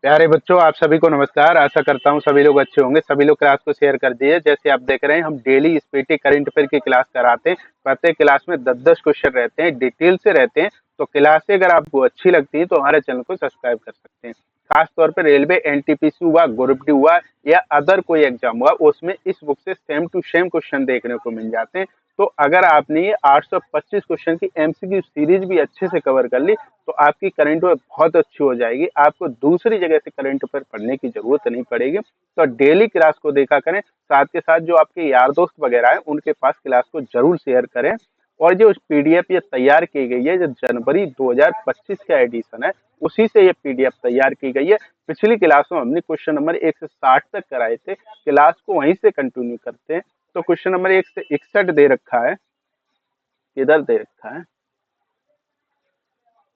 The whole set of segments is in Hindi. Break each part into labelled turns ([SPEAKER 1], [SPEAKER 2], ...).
[SPEAKER 1] प्यारे बच्चों, आप सभी को नमस्कार। आशा करता हूँ सभी लोग अच्छे होंगे। सभी लोग क्लास को शेयर कर दिए। जैसे आप देख रहे हैं, हम डेली स्पीटी करंट अफेयर की क्लास कराते हैं। प्रत्येक क्लास में 10-10 क्वेश्चन रहते हैं, डिटेल से रहते हैं। तो क्लासें अगर आपको अच्छी लगती हैं तो हमारे चैनल को सब्सक्राइब कर सकते हैं। खास तौर पर रेलवे एनटीपीसी हुआ, ग्रुप डी हुआ या अदर कोई एग्जाम हुआ, उसमें इस बुक से सेम टू सेम क्वेश्चन देखने को मिल जाते हैं। तो अगर आपने ये 825 क्वेश्चन की एमसीक्यू सीरीज भी अच्छे से कवर कर ली तो आपकी करंट अफेयर बहुत अच्छी हो जाएगी। आपको दूसरी जगह से करंट अफेयर पढ़ने की जरूरत नहीं पड़ेगी। तो डेली क्लास को देखा करें, साथ के साथ जो आपके यार दोस्त वगैरह हैं उनके पास क्लास को जरूर शेयर करें। और जो पीडीएफ ये तैयार की गई है, जो जनवरी 2025 का एडिशन है, उसी से ये पीडीएफ तैयार की गई है। पिछली क्लास में हमने क्वेश्चन नंबर 1 से 60 तक कराए थे। क्लास को वहीं से कंटिन्यू करते हैं। तो क्वेश्चन नंबर 1 से 61 दे रखा है, किधर दे रखा है?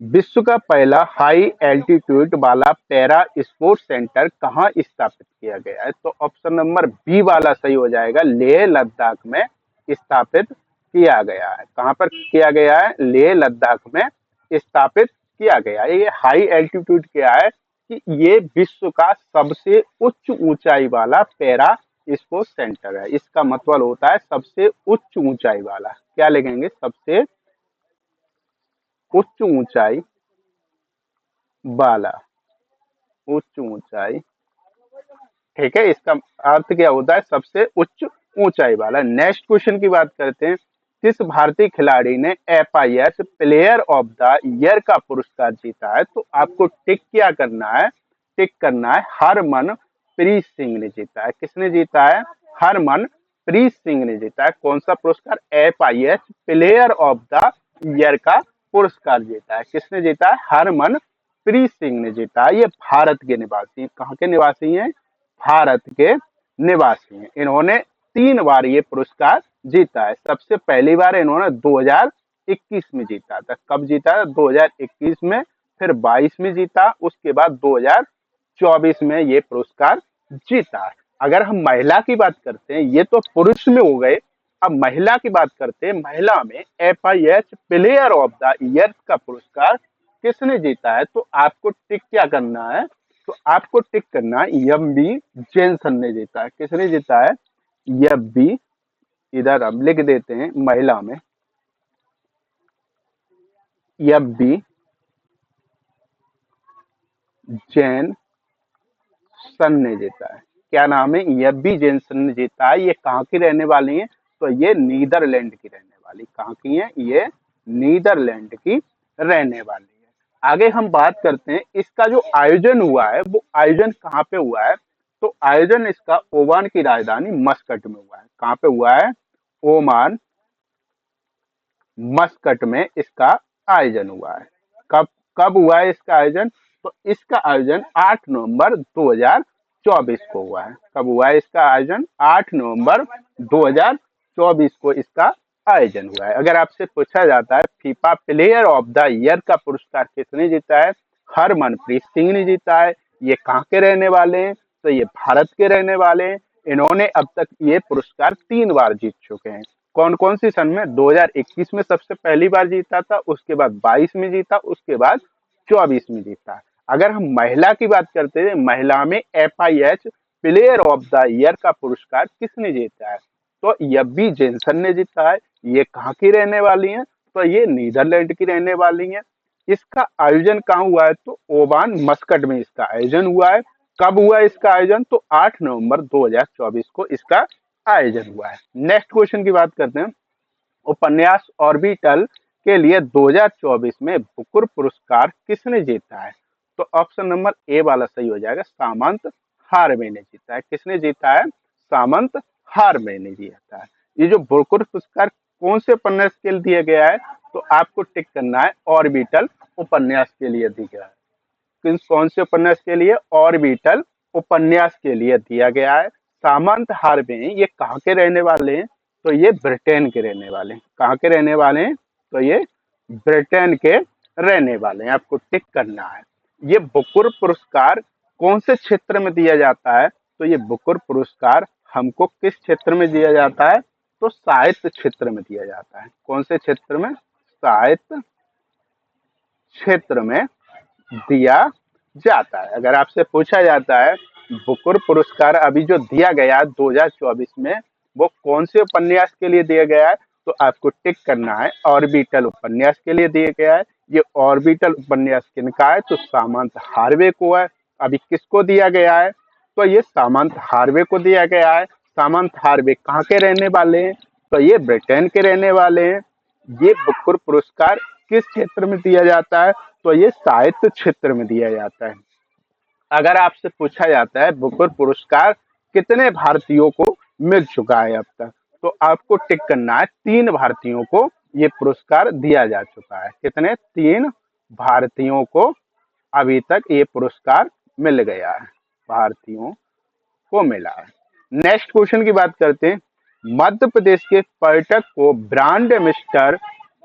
[SPEAKER 1] विश्व का पहला हाई एल्टीट्यूड वाला पैरा स्पोर्ट्स सेंटर कहाँ स्थापित किया गया है? तो ऑप्शन नंबर बी वाला सही हो जाएगा। लेह लद्दाख में स्थापित किया गया है। कहाँ पर किया गया है? लेह लद्दाख में स्थापित किया गया है। ये हाई एल्टीट्यूड क्या है कि ये विश्व का सबसे उच्च ऊंचाई वाला पैरा स्पोर्ट्स सेंटर है। इसका मतलब होता है सबसे उच्च ऊंचाई वाला। क्या लिखेंगे? सबसे उच्च ऊंचाई वाला, उच्च ऊंचाई। ठीक है, इसका अर्थ क्या होता है? सबसे उच्च ऊंचाई वाला। नेक्स्ट क्वेश्चन की बात करते हैं। किस भारतीय खिलाड़ी ने FIH player of the year का पुरस्कार जीता है? तो आपको टिक क्या करना है? टिक करना है हरमनप्रीत सिंह ने जीता है। किसने जीता है? हरमनप्रीत सिंह ने जीता है। कौन सा पुरस्कार? FIH player of the year का पुरस्कार जीता है। किसने जीता है? हरमनप्रीत सिंह ने जीता है। ये भारत के निवासी हैं। कहाँ के निवासी हैं? भारत के निवासी हैं। इन्होंने 3 बार ये पुरस्कार जीता है। सबसे पहली बार इन्होंने 2021 में जीता था। कब जीता था? 2021 में। फिर 22 में जीता। उसके बाद 2024 में ये पुरस्कार जीता। अगर हम महिला की बात करते हैं, ये तो पुरुष में हो गए। अब महिला की बात करते हैं। महिला में FIH player of the year का पुरस्कार किसने जीता है? तो आपको टिक क्या करना है? तो आपको टिक करना एम बी जेनसन ने जीता है। किसने जीता है? एम बी, इधर हम लिख देते हैं महिला में, एम बी जेनसन ने जीता है। क्या नाम है? एम बी जेनसन ने जीता है। ये कहाँ की रहने वाली है? तो ये नीदरलैंड की रहने वाली। कहाँ की है? ये नीदरलैंड की रहने वाली है। आगे हम बात करते हैं, इसका जो आयोजन हुआ है वो आयोजन कहाँ पे हुआ है? तो आयोजन इसका ओमान की राजधानी मस्कट में हुआ है। कहाँ पे हुआ है? ओमान, मस्कट में इसका आयोजन हुआ है। कब कब हुआ है इसका आयोजन? तो इसका आयोजन 8 नवंबर 2024 को हुआ है। कब हुआ है इसका आयोजन? 8 नवंबर 2024 को इसका आयोजन हुआ है। अगर आपसे पूछा जाता है FIFA player of the year का पुरस्कार किसने जीता है? हरमनप्रीत सिंह ने जीता है। ये कहाँ के रहने वाले हैं? तो ये भारत के रहने वाले हैं। इन्होंने अब तक ये पुरस्कार 3 बार जीत चुके हैं। कौन कौन सी सन में? 2021 में सबसे पहली बार जीता था, उसके बाद 22 में जीता, उसके बाद 24 में जीता। अगर हम महिला की बात करते हैं, महिला में FIH player of the year का पुरस्कार किसने जीता है? तो यब्बी जेनसन ने जीता है। ये कहाँ की रहने वाली हैं? तो ये नीदरलैंड की रहने वाली हैं। इसका आयोजन कहाँ हुआ है? तो ओमान मस्कट में इसका आयोजन हुआ है। कब हुआ है इसका आयोजन? तो 8 नवंबर 2024 को इसका आयोजन हुआ है। नेक्स्ट क्वेश्चन की बात करते हैं। उपन्यास ऑर्बिटल के लिए 2024 में बुकर पुरस्कार किसने जीता है? तो ऑप्शन नंबर ए वाला सही हो जाएगा। सामंत हारवे ने जीता है। किसने जीता है? सामंत हारवे ने जीता है। ये जो बुकर पुरस्कार कौन से उपन्यास के लिए दिया गया है? तो आपको टिक करना है ऑर्बिटल उपन्यास के लिए दिया गया है। कौन से उपन्यास के लिए? ऑर्बिटल उपन्यास के लिए दिया गया है। सामंत हार्वे ये कहाँ के रहने वाले हैं? तो ये ब्रिटेन के रहने वाले हैं। कहाँ के रहने वाले हैं? तो ये ब्रिटेन के रहने वाले हैं। आपको टिक करना है। ये बुकर पुरस्कार कौन से क्षेत्र में दिया जाता है? तो ये बुकर पुरस्कार हमको किस क्षेत्र में दिया जाता है? तो साहित्य क्षेत्र में दिया जाता है। कौन से क्षेत्र में? साहित्य क्षेत्र में दिया जाता है। अगर आपसे पूछा जाता है बुकर पुरस्कार अभी जो दिया गया है 2024 में, वो कौन से उपन्यास के लिए दिया गया है, तो आपको टिक करना है ऑर्बिटल उपन्यास के लिए दिया गया है। ये ऑर्बिटल उपन्यास किनका है, तो सामंत हार्वे को है। अभी किसको दिया गया है, तो ये सामंत हार्वे को दिया गया है। सामंत हार्वे कहाँ के रहने वाले हैं, तो ये ब्रिटेन के रहने वाले हैं। ये बुकर पुरस्कार किस क्षेत्र में दिया जाता है, तो ये साहित्य क्षेत्र में दिया जाता है। अगर आपसे पूछा जाता है बुकर पुरस्कार कितने भारतीयों को मिल चुका है अब तक, तो आपको टिक करना है 3 भारतीयों को ये पुरस्कार दिया जा चुका है। कितने, 3 भारतीयों को अभी तक ये पुरस्कार मिल गया है, भारतीयों को मिला है। नेक्स्ट क्वेश्चन की बात करते हैं। मध्य प्रदेश के पर्यटक को ब्रांड एम्बेसडर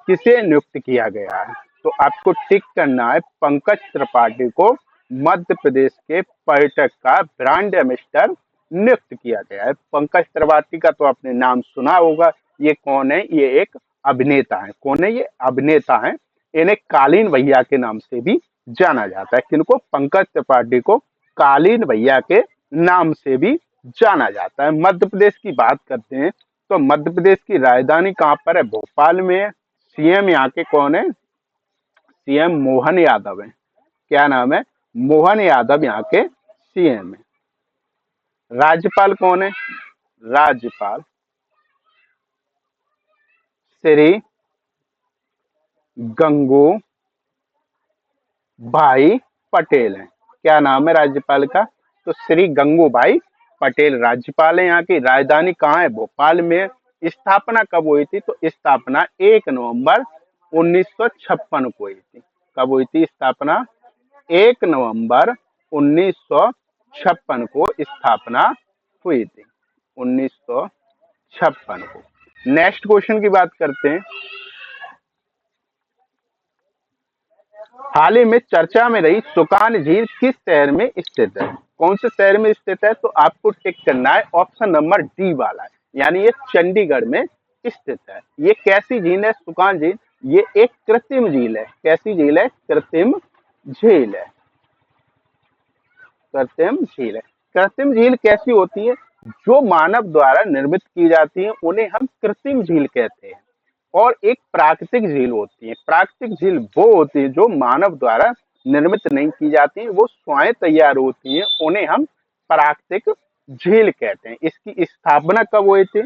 [SPEAKER 1] किसे नियुक्त किया गया है, तो आपको टिक करना है पंकज त्रिपाठी को मध्य प्रदेश के पर्यटक का ब्रांड एम्बेसडर नियुक्त किया गया है। पंकज त्रिपाठी का तो आपने नाम सुना होगा। ये कौन है, ये एक अभिनेता है। कौन है ये, अभिनेता है। इन्हें कालीन भैया के नाम से भी जाना जाता है। किनको, पंकज त्रिपाठी को कालीन भैया के नाम से भी जाना जाता है। मध्य प्रदेश की बात करते हैं तो मध्य प्रदेश की राजधानी कहाँ पर है, भोपाल में है। सीएम यहाँ के कौन है, सीएम मोहन यादव है। क्या नाम है, मोहन यादव यहाँ के सीएम है। राज्यपाल कौन है, राज्यपाल श्री गंगू भाई पटेल हैं। क्या नाम है राज्यपाल का, तो श्री गंगूभाई पटेल राज्यपाल है। यहाँ की राजधानी कहाँ है, भोपाल में। स्थापना कब हुई थी, तो स्थापना 1 नवंबर 1956 को हुई थी। कब हुई थी स्थापना, 1 नवंबर 1956 को स्थापना हुई थी, 1956 को। नेक्स्ट क्वेश्चन की बात करते हैं। हाल ही में चर्चा में रही सुकान झील किस शहर में स्थित है, कौन से शहर में स्थित है, तो आपको टिक करना है ऑप्शन नंबर डी वाला है, यानी ये चंडीगढ़ में स्थित है। ये कैसी झील है, सुकान झील, ये एक कृत्रिम झील है। कैसी झील है, कृत्रिम झील है। कृत्रिम झील है। कृत्रिम झील कैसी होती है, जो मानव द्वारा निर्मित की जाती है उन्हें हम कृत्रिम झील कहते हैं। और एक प्राकृतिक झील होती है। प्राकृतिक झील वो होती है जो मानव द्वारा निर्मित नहीं की जाती है, वो स्वयं तैयार होती है, उन्हें हम प्राकृतिक झील कहते हैं। इसकी स्थापना कब हुई थी,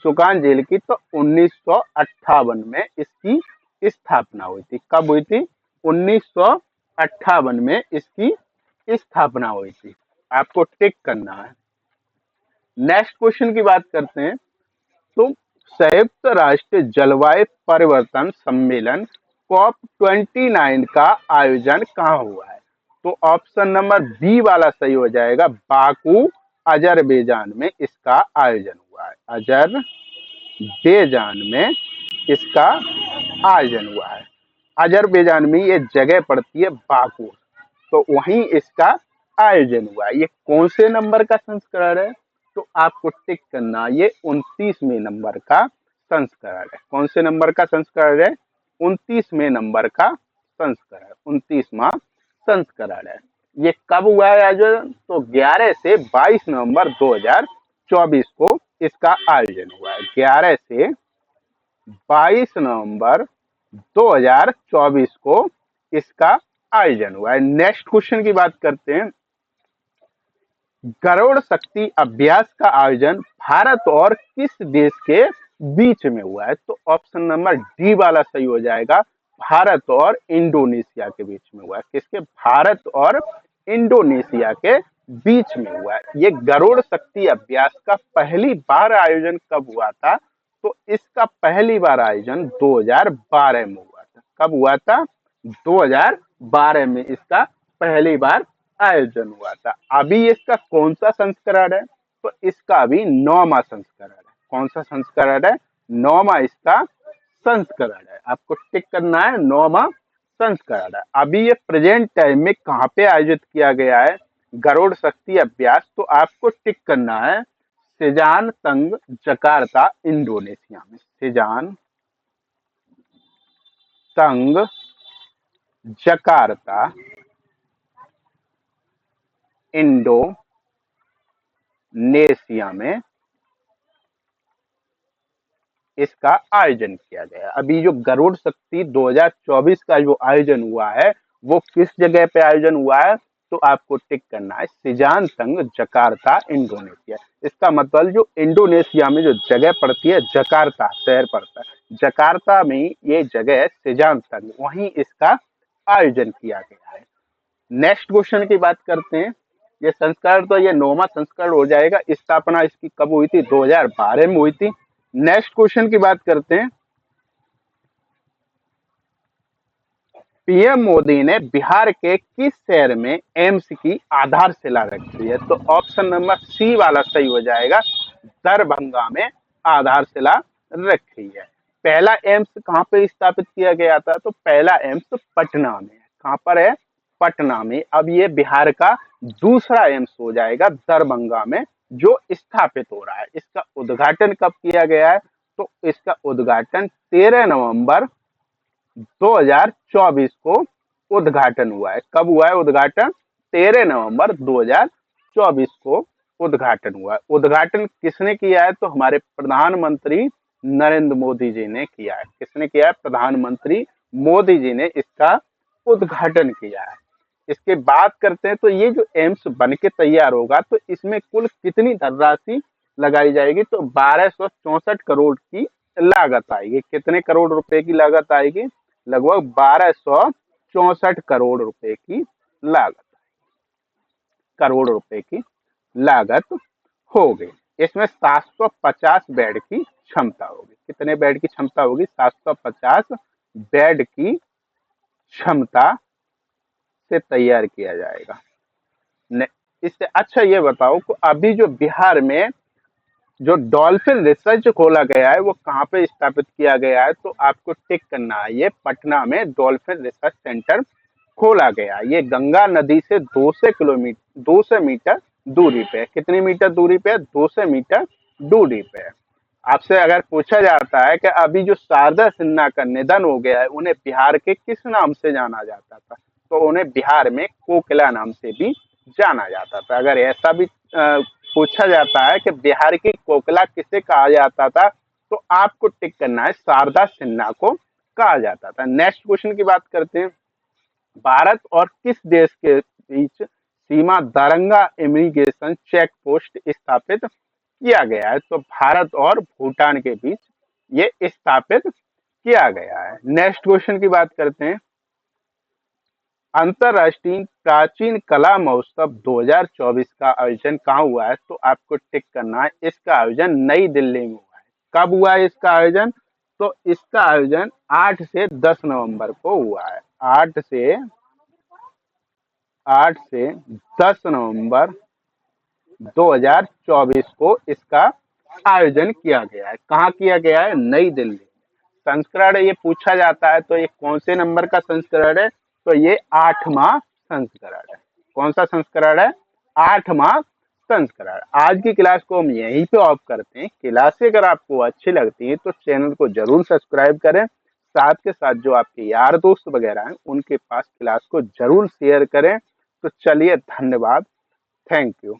[SPEAKER 1] सुकान झील की, तो 1958 में इसकी स्थापना हुई थी। कब हुई थी, 1958 में इसकी स्थापना हुई थी। आपको टिक करना है। नेक्स्ट क्वेश्चन की बात करते हैं। तो संयुक्त राष्ट्र जलवायु परिवर्तन सम्मेलन COP29 का आयोजन कहाँ हुआ है, तो ऑप्शन नंबर बी वाला सही हो जाएगा। बाकू अजरबैजान में इसका आयोजन हुआ है। अजरबैजान में इसका आयोजन हुआ है। अजरबैजान में ये जगह पड़ती है बाकू, तो वहीं इसका आयोजन हुआ है। ये कौन से नंबर का संस्करण है, तो आपको टिक करना, ये 29वें नंबर का संस्करण है। कौन से नंबर का संस्करण है, 29वें नंबर का संस्करण, 29वां संस्करण है। ये कब हुआ है आयोजन, तो 11 से 22 नवंबर 2024 को इसका आयोजन हुआ है। 11 से 22 नवंबर 2024 को इसका आयोजन हुआ है। नेक्स्ट क्वेश्चन की बात करते हैं। गरुड़ शक्ति अभ्यास का आयोजन भारत और किस देश के बीच में हुआ है, तो ऑप्शन नंबर डी वाला सही हो जाएगा। भारत और इंडोनेशिया के बीच में हुआ है। किसके, भारत और इंडोनेशिया के बीच में हुआ है। ये गरुड़ शक्ति अभ्यास का पहली बार आयोजन कब हुआ था, तो इसका पहली बार आयोजन 2012 में हुआ था। कब हुआ था, 2012 में इसका पहली बार आयोजन हुआ था। अभी इसका कौन सा संस्करण है, तो इसका अभी 9वां संस्करण है। कौन सा संस्करण है, 9वां इसका संस्करण है। आपको टिक करना है, 9वां संस्करण है। अभी ये प्रेजेंट टाइम में कहाँ पे आयोजित किया गया है, गरुड़ शक्ति अभ्यास, तो आपको टिक करना है सेजान तंग जकार्ता इंडोनेशिया में। सेजान तंग जकार्ता इंडोनेशिया में इसका आयोजन किया गया। अभी जो गरुड़ शक्ति 2024 का जो आयोजन हुआ है वो किस जगह पे आयोजन हुआ है, तो आपको टिक करना है सिजानतंग, जकार्ता, इंडोनेशिया। इसका मतलब जो इंडोनेशिया में जो जगह पड़ती है, जकार्ता शहर पड़ता है, जकार्ता में ये जगह है सिजानतंग, वहीं इसका आयोजन किया गया है। नेक्स्ट क्वेश्चन की बात करते हैं। ये संस्करण तो ये 9वां संस्करण हो जाएगा। स्थापना इसकी कब हुई थी? 2012 में हुई थी। नेक्स्ट क्वेश्चन की बात करते हैं। पीएम मोदी ने बिहार के किस शहर में एम्स की आधारशिला रखी है? तो ऑप्शन नंबर सी वाला सही हो जाएगा, दरभंगा में आधारशिला रखी है। पहला एम्स कहाँ पे स्थापित किया गया था? तो पहला एम्स पटना में। कहाँ पर है? पटना में। अब ये बिहार का दूसरा एम्स हो जाएगा दरभंगा में, जो स्थापित हो रहा है। इसका उद्घाटन कब किया गया है? तो इसका उद्घाटन 13 नवंबर 2024 को उद्घाटन हुआ है। कब हुआ है उद्घाटन? 13 नवंबर 2024 को उद्घाटन हुआ है। उद्घाटन किसने किया है? तो हमारे प्रधानमंत्री नरेंद्र मोदी जी ने किया है। किसने किया है? प्रधानमंत्री मोदी जी ने इसका उद्घाटन किया है। इसके बात करते हैं तो ये जो एम्स बन के तैयार होगा तो इसमें कुल कितनी धनराशि लगाई जाएगी? तो 1264 करोड़ की लागत आएगी। कितने करोड़ रुपए की लागत आएगी? लगभग 1264 करोड़ रुपए की लागत, करोड़ रुपए की लागत होगी। इसमें 750 बेड की क्षमता होगी। कितने बेड की क्षमता होगी? 750 बेड की क्षमता से तैयार किया जाएगा। इससे अच्छा ये बताओ कि अभी जो बिहार में जो डॉल्फिन रिसर्च खोला गया है वो कहाँ पे स्थापित किया गया है? तो आपको टिक करना है, ये पटना में डॉल्फिन रिसर्च सेंटर खोला गया है। ये गंगा नदी से 200 मीटर दूरी पे है। कितनी मीटर दूरी पे है? 200 मीटर दूरी पे है। आपसे अगर पूछा जाता है कि अभी जो शारदा सिन्हा का निधन हो गया है उन्हें बिहार के किस नाम से जाना जाता था? तो उन्हें बिहार में कोकिला नाम से भी जाना जाता था। अगर ऐसा भी पूछा जाता है कि बिहार की कोकिला किसे कहा जाता था, तो आपको टिक करना है शारदा सिन्हा को कहा जाता था। नेक्स्ट क्वेश्चन की बात करते हैं। भारत और किस देश के बीच सीमा दारंगा इमिग्रेशन चेक पोस्ट स्थापित किया गया है? तो भारत और भूटान के बीच ये स्थापित किया गया है। नेक्स्ट क्वेश्चन की बात करते हैं। अंतरराष्ट्रीय प्राचीन कला महोत्सव 2024 का आयोजन कहाँ हुआ है? तो आपको टिक करना है, इसका आयोजन नई दिल्ली में हुआ है। कब हुआ है इसका आयोजन? तो इसका आयोजन 8 से 10 नवंबर को हुआ है। 8 से 10 नवंबर 2024 को इसका आयोजन किया गया है। कहाँ किया गया है? नई दिल्ली। संस्करण ये पूछा जाता है तो ये कौन से नंबर का संस्करण है? तो ये 8वां संस्करण है। कौन सा संस्करण है? 8वां संस्करण। आज की क्लास को हम यहीं पे ऑफ करते हैं। क्लासें अगर आपको अच्छी लगती हैं तो चैनल को जरूर सब्सक्राइब करें। साथ के साथ जो आपके यार दोस्त वगैरह हैं उनके पास क्लास को जरूर शेयर करें। तो चलिए, धन्यवाद। Thank you.